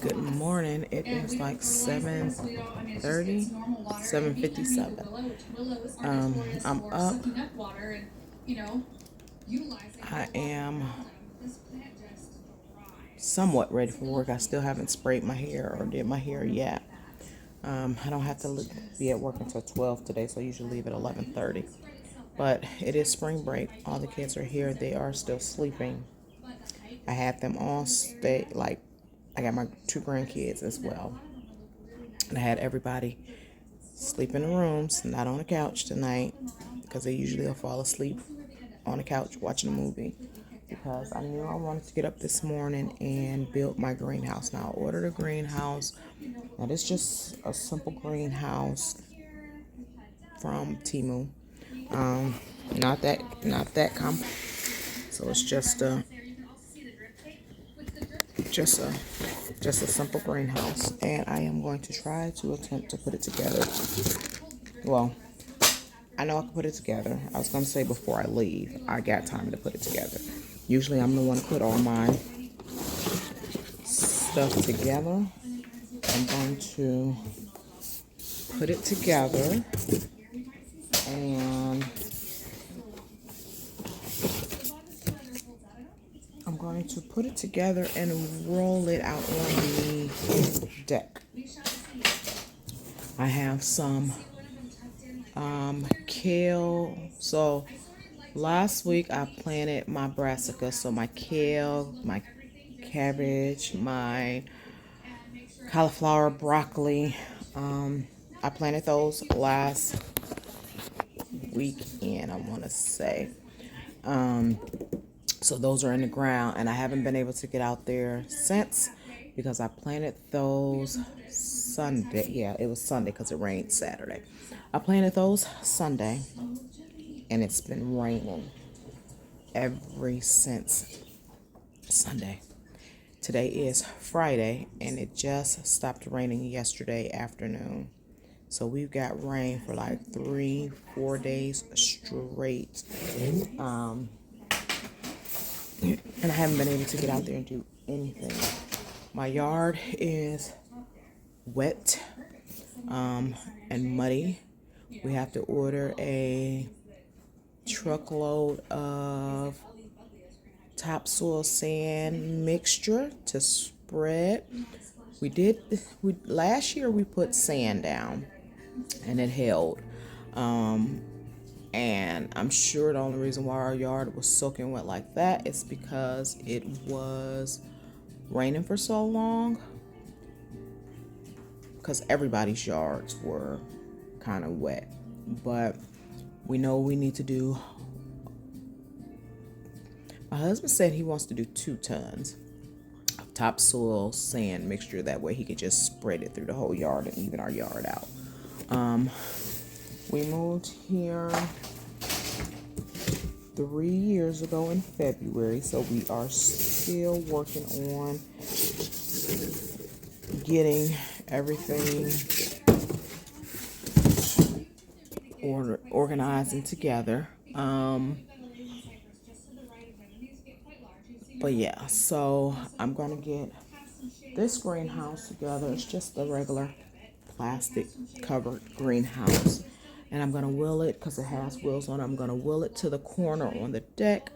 Good morning. It is like 7:30, 7:57. I'm up. I am somewhat ready for work. I still haven't sprayed my hair or did my hair yet. I don't have to be at work until 12 today, so I usually leave at 11:30. But it is spring break. All the kids are here. They are still sleeping. I had them all stay, like, I got my two grandkids as well. And I had everybody sleep in the rooms, not on the couch tonight, because they usually will fall asleep on the couch watching a movie. Because I knew I wanted to get up this morning and build my greenhouse. Now I ordered a greenhouse. Now this is just a simple greenhouse from Temu. Not that complex. So it's just a simple greenhouse, and I am going to try to attempt to put it together. Well, I know I can put it together. I was going to say before I leave, I got time to put it together. Usually I'm the one to put all my stuff together. I'm going to put it together, and I'm going to put it together and roll it out on the deck. I have some kale. So last week I planted my brassica, so my kale, my cabbage, my cauliflower, broccoli. I planted those last weekend, I want to say. So those are in the ground, and I haven't been able to get out there since, because I planted those Sunday. Yeah, it was Sunday because it rained Saturday. I planted those Sunday, and it's been raining ever since Sunday. Today is Friday, and it just stopped raining yesterday afternoon. So we've got rain for like 3-4 days straight. And I haven't been able to get out there and do anything. My yard is wet and muddy. We have to order a truckload of topsoil sand mixture to spread. Last year we put sand down, and it held. And I'm sure the only reason why our yard was soaking wet like that is because it was raining for so long. Because everybody's yards were kind of wet. But we know we need to do. My husband said he wants to do 2 tons of topsoil sand mixture. That way he could just spread it through the whole yard and even our yard out. We moved here 3 years ago in February, so we are still working on getting everything organized and together. But yeah, so I'm gonna get this greenhouse together. It's just a regular plastic covered greenhouse, and I'm gonna wheel it, because it has wheels on it. I'm gonna wheel it to the corner on the deck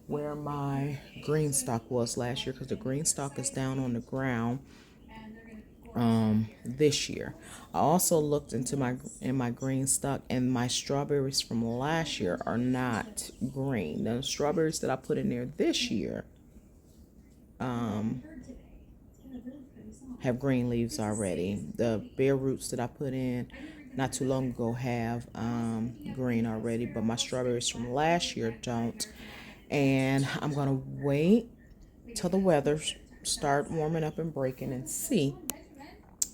where my green stock was last year, because the green stock is down on the ground this year. I also looked into my green stock, and my strawberries from last year are not green. The strawberries that I put in there this year have green leaves already. The bare roots that I put in not too long ago have green already, but my strawberries from last year don't. And I'm gonna wait till the weather start warming up and breaking and see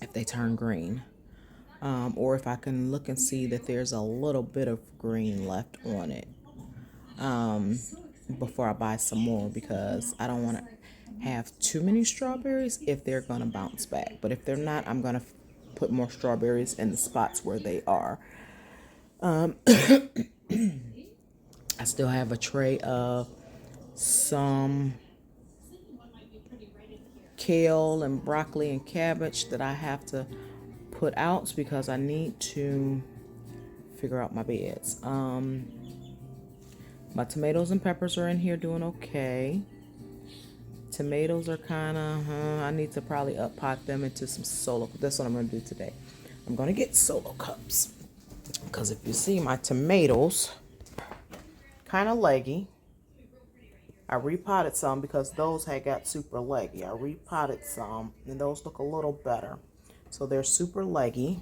if they turn green, or if I can look and see that there's a little bit of green left on it before I buy some more, because I don't want to have too many strawberries if they're going to bounce back. But if they're not, I'm going to put more strawberries in the spots where they are. I still have a tray of some kale and broccoli and cabbage that I have to put out because I need to figure out my beds. My tomatoes and peppers are in here doing okay. Tomatoes are kind of, I need to probably up pot them into some solo. That's what I'm going to do today. I'm going to get solo cups. Because if you see my tomatoes, kind of leggy. I repotted some because those had got super leggy. I repotted some and those look a little better. So they're super leggy.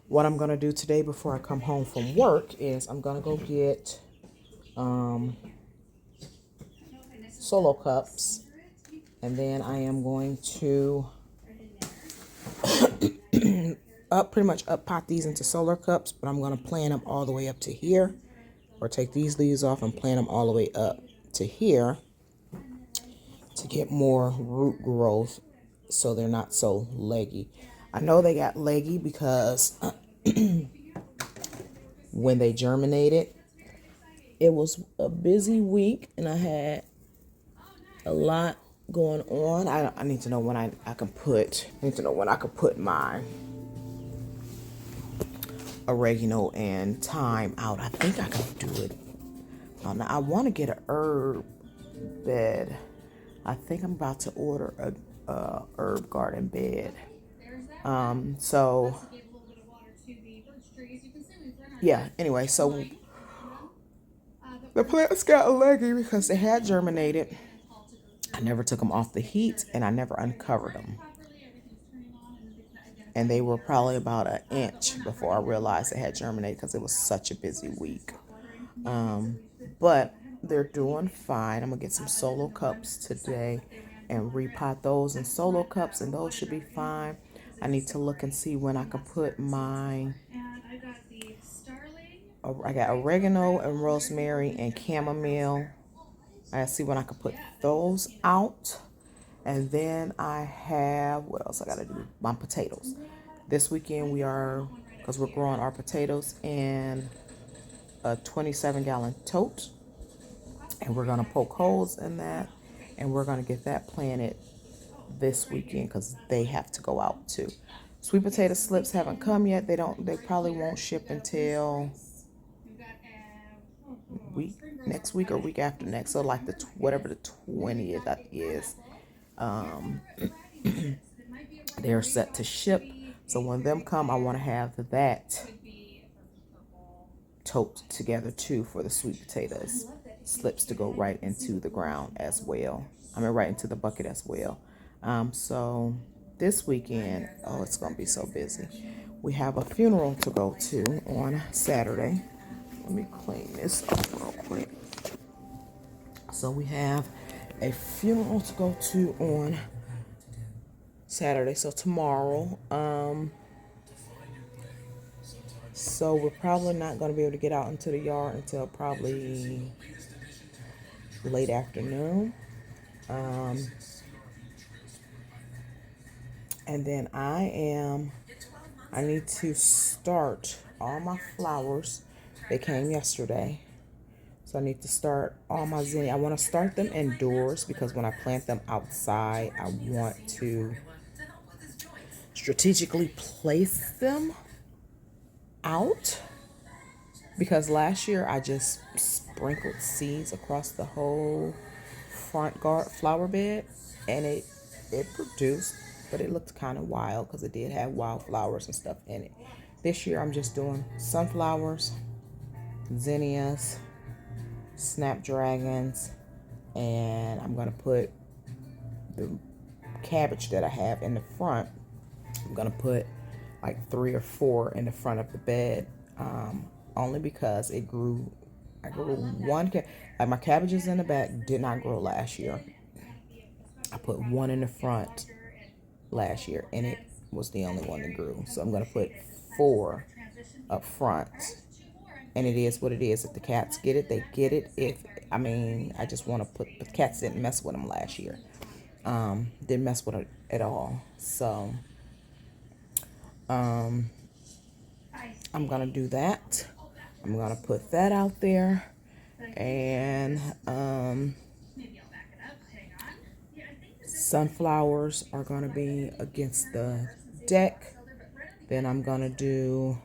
What I'm going to do today before I come home from work is I'm going to go get solo cups. And then I am going to pretty much up pot these into solar cups, but I'm going to plant them all the way up to here, or take these leaves off and plant them all the way up to here to get more root growth so they're not so leggy. I know they got leggy because when they germinated, it was a busy week and I had a lot going on. I need to know when I can put my oregano and thyme out. I think I can do it. Now I want to get an herb bed. I think I'm about to order a herb garden bed. So yeah, anyway, so the plants got leggy because they had germinated. I never took them off the heat and I never uncovered them. And they were probably about an inch before I realized they had germinated because it was such a busy week. But they're doing fine. I'm going to get some solo cups today and repot those in solo cups, and those should be fine. I need to look and see when I can put my... I got oregano and rosemary and chamomile. I see when I can put those out. And then I have, what else I got to do? My potatoes. This weekend because we're growing our potatoes in a 27-gallon tote. And we're going to poke holes in that. And we're going to get that planted this weekend because they have to go out too. Sweet potato slips haven't come yet. They probably won't ship until next week or week after next. So like whatever the 20th is. They're set to ship. So when them come, I want to have that tote together too for the sweet potatoes slips to go right into the ground as well. Right into the bucket as well. So this weekend, it's going to be so busy. We have a funeral to go to on Saturday. Let me clean this up real quick. So we have a funeral to go to on Saturday, so tomorrow. So we're probably not going to be able to get out into the yard until probably late afternoon. And then I need to start all my flowers. They came yesterday. So I need to start all my zinnia. I want to start them indoors because when I plant them outside, I want to strategically place them out. Because last year I just sprinkled seeds across the whole front flower bed and it produced, but it looked kind of wild because it did have wildflowers and stuff in it. This year I'm just doing sunflowers, zinnias, snapdragons, and I'm going to put the cabbage that I have in the front. I'm going to put like 3 or 4 in the front of the bed, only because I grew one. Like my cabbages in the back did not grow last year. I put 1 in the front last year, and it was the only one that grew. So I'm going to put 4 up front. And it is what it is. If the cats get it, they get it. I just want to the cats didn't mess with them last year. Didn't mess with it at all. So, I'm going to do that. I'm going to put that out there. And, sunflowers are going to be against the deck. Then I'm going to do,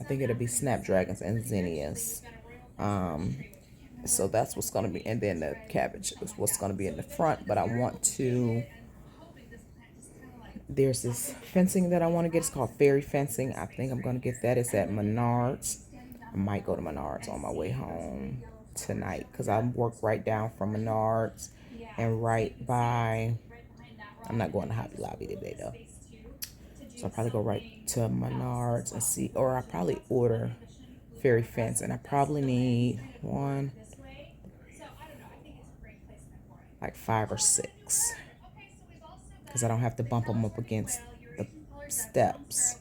I think it'll be snapdragons and zinnias. So that's what's going to be, and then the cabbage is what's going to be in the front. But I want to, there's this fencing that I want to get. It's called fairy fencing. I think I'm going to get that. It's at Menards. I might go to Menards on my way home tonight because I work right down from Menards and right by, I'm not going to Hobby Lobby today though. So I'll probably go right to Menards and see, or I probably order fairy fence, and I probably need one, like 5 or 6, because I don't have to bump them up against the steps.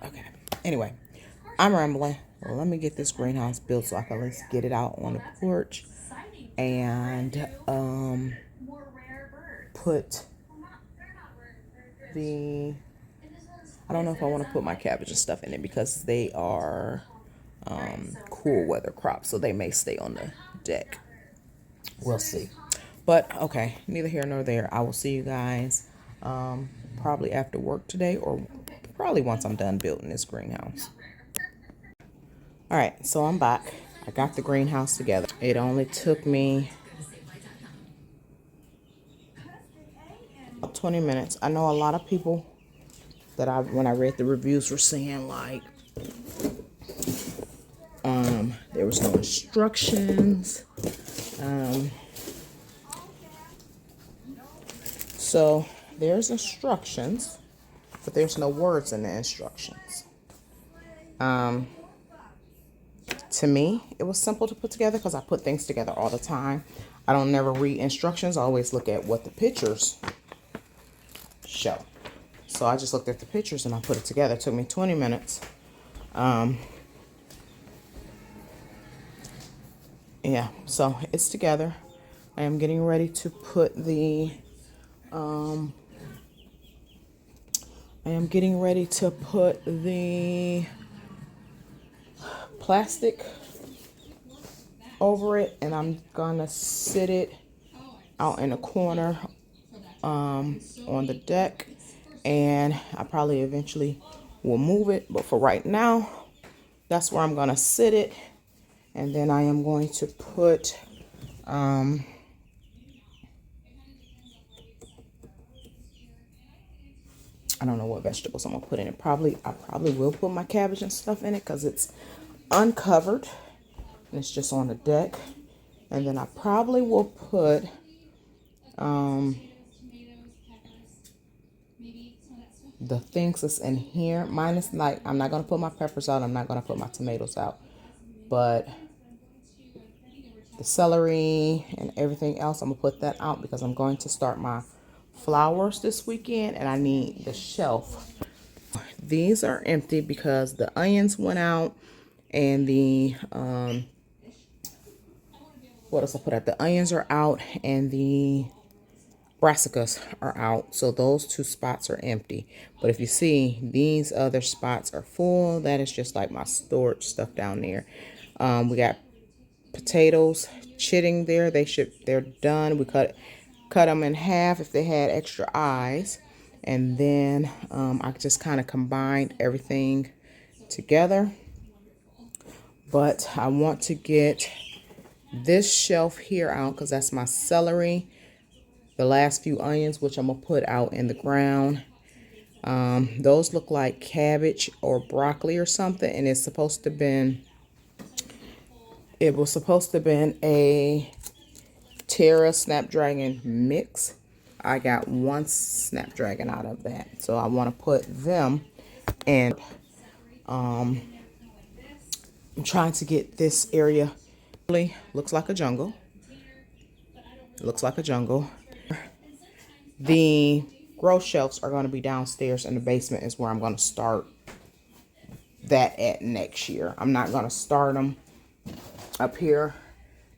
Okay, anyway, I'm rambling. Well, let me get this greenhouse built so I can at least get it out on the porch and put the, I don't know if I want to put my cabbage and stuff in it because they are cool weather crops, so they may stay on the deck. We'll see. But okay, neither here nor there. I will see you guys probably after work today, or probably once I'm done building this greenhouse. All right, so I'm back. I got the greenhouse together. It only took me about 20 minutes. I know a lot of people that when I read the reviews were saying like there was no instructions. So there's instructions, but there's no words in the instructions. To me, it was simple to put together because I put things together all the time. I don't never read instructions. I always look at what the pictures show. So I just looked at the pictures and I put it together. It took me 20 minutes. Yeah, so it's together. I am getting ready to put the plastic over it, and I'm gonna sit it out in a corner on the deck, and I probably eventually will move it, but for right now that's where I'm gonna sit it. And then I am going to put I don't know what vegetables I'm gonna put in it. I probably will put my cabbage and stuff in it because it's uncovered and it's just on the deck. And then I probably will put the things that's in here. Minus, like, I'm not gonna put my peppers out. I'm not gonna put my tomatoes out, but the celery and everything else, I'm gonna put that out because I'm going to start my flowers this weekend and I need the shelf. These are empty because the onions went out and the what else I put out? The onions are out and the brassicas are out, so those 2 spots are empty. But if you see, these other spots are full. That is just like my storage stuff down there. We got potatoes chitting there. They're done. We cut them in half if they had extra eyes, and then I just kind of combined everything together. But I want to get this shelf here out because that's my celery, the last few onions, which I'm gonna put out in the ground. Those look like cabbage or broccoli or something, and it was supposed to been a Terra Snapdragon mix. I got 1 Snapdragon out of that, so I want to put them. And I'm trying to get this area. Really looks like a jungle. Looks like a jungle. The grow shelves are going to be downstairs, and the basement is where I'm going to start that at next year. I'm not going to start them up here.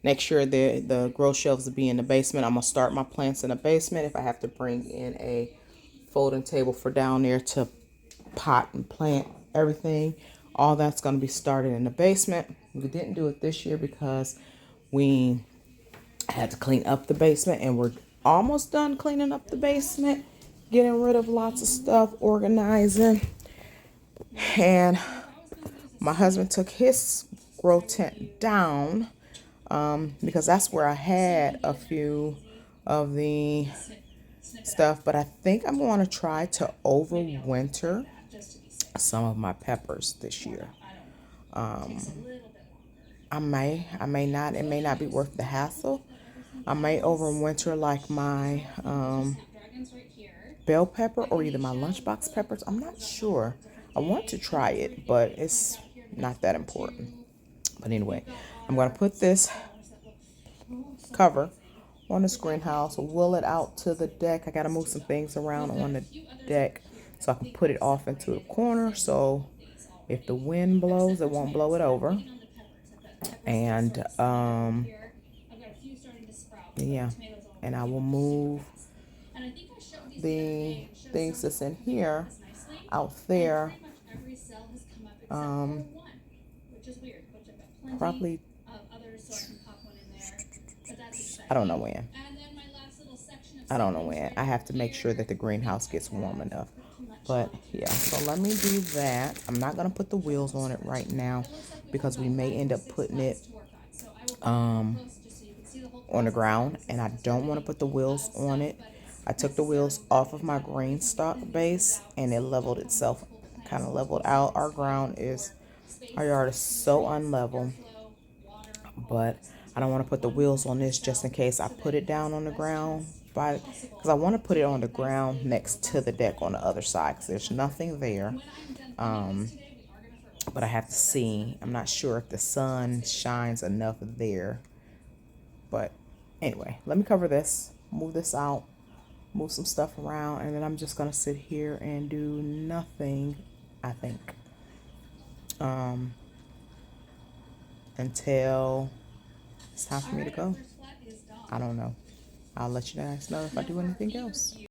Next year, the grow shelves will be in the basement. I'm going to start my plants in the basement. If I have to bring in a folding table for down there to pot and plant everything, all that's going to be started in the basement. We didn't do it this year because we Had to clean up the basement, and we're almost done cleaning up the basement, getting rid of lots of stuff, organizing. And my husband took his grow tent down because that's where I had a few of the stuff. But I think I'm going to try to overwinter some of my peppers this year. I may not. It may not be worth the hassle. I may overwinter like my bell pepper or either my lunchbox peppers. I'm not sure. I want to try it, but it's not that important. But anyway, I'm going to put this cover on this greenhouse, will it out to the deck. I got to move some things around on the deck so I can put it off into the corner, so if the wind blows, it won't blow it over. And yeah, and I will move the things that's in here out there. Probably, I don't know when. I don't know when. I have to make sure that the greenhouse gets warm enough. But yeah, so let me do that. I'm not going to put the wheels on it right now because we may end up putting it on the ground, and I don't want to put the wheels on it. I took the wheels off of my green stock base and it leveled itself, kind of leveled out. Our yard is so unlevel, but I don't want to put the wheels on this just in case I put it down on the ground, because I want to put it on the ground next to the deck on the other side because there's nothing there. But I have to see. I'm not sure if the sun shines enough there. But anyway, let me cover this, move this out, move some stuff around, and then I'm just going to sit here and do nothing, I think, until it's time for me to go. I don't know. I'll let you guys know if I do anything else.